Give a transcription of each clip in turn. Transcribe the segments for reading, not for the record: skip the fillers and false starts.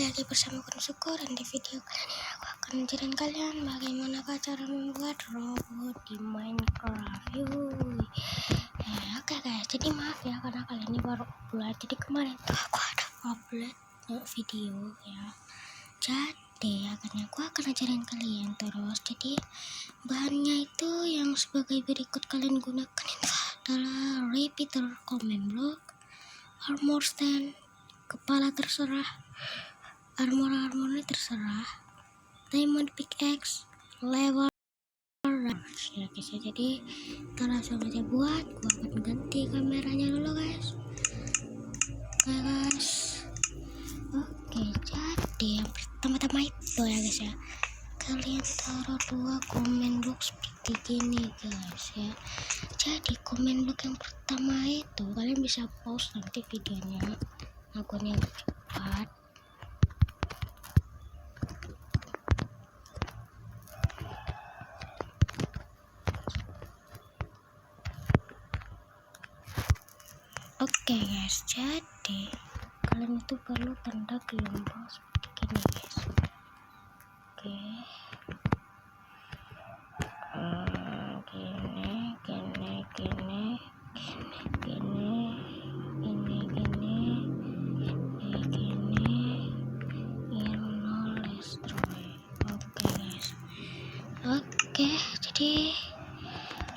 lagi bersama Kun Syukur, dan di video kali ini aku akan ngajarin kalian bagaimana cara membuat robot di Minecraft. Oke guys, jadi maaf ya karena kali ini baru upload. Jadi kemarin tuh aku ada upload video ya. Jadi akhirnya aku akan ngajarin kalian terus. Jadi bahannya itu yang sebagai berikut kalian gunakan itu adalah repeater, command block, armor stand, kepala terserah, armornya terserah, diamond pickaxe, level ya guys ya. Jadi kita langsung aja buat. Gua akan ganti kameranya dulu guys. Oke, jadi yang pertama-tama itu ya guys ya, kalian taruh 2 comment block seperti gini guys ya. Jadi comment block yang pertama itu kalian bisa pause nanti videonya, akunnya cepat. Oke guys, jadi kalian itu perlu tanda gelombang seperti gini guys. Oke. Oke, jadi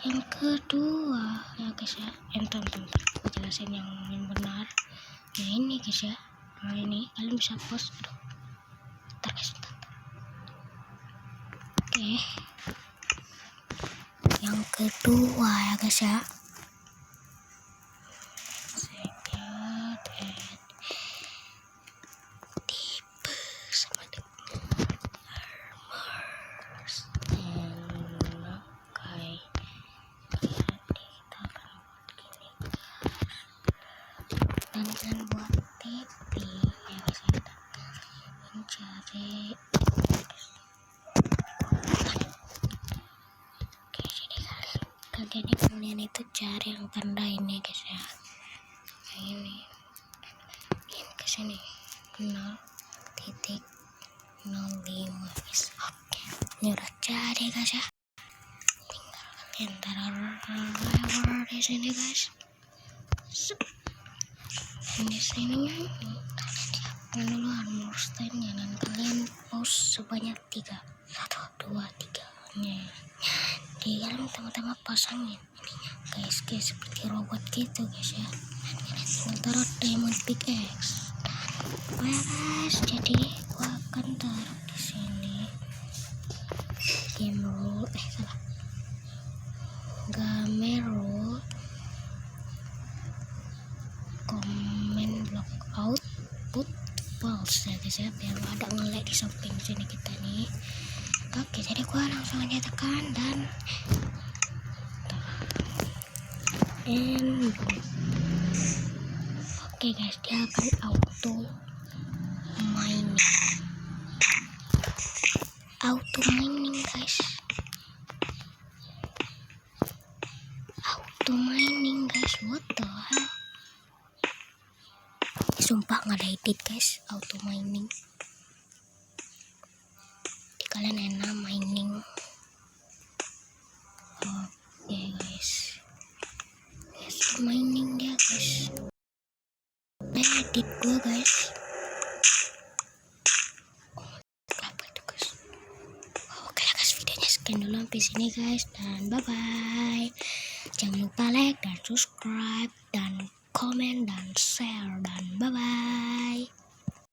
yang kedua ya guys ya, entar aku jelasin yang benar. Nah ini guys ya, nah ini kalian bisa pause. Bentar guys, bentar. Oke, yang kedua ya guys ya, tipe sama dengan armor stand. Oke, jadi kita akan buat gini dan kalian buat TP ya guys ya, mencari. Jadi kalian itu cari yang tanda ini guys ya, yang ini ke sini 0.05 guys. Oke, ini udah jadi guys ya, tinggal kalian taruh level di sini guys. Di sini kalian siapkan dulu armor stand-nya dan kalian pause sebanyak 3. 1, 2, 3 nya. Jadi kalian teman-teman pasangin ininya guys seperti robot gitu guys ya. Kalian taruh diamond pickaxe. Oh ya guys, jadi gua akan taruh di sini game rule comment block output false ya guys ya, biar ada nge-lag di samping sini kita nih. Oke, jadi gua langsung aja tekan dan oke guys, dia akan auto mining guys, what the hell. Sumpah nggak ada edit guys, auto mining. Jadi kalian enak mining. Oke guys, mining dia guys. Edit gua guys. Apa itu guys? Oke lah guys, videonya sekian dulu sampai sini guys, dan bye bye. Jangan lupa like dan subscribe dan komen dan share, dan bye bye.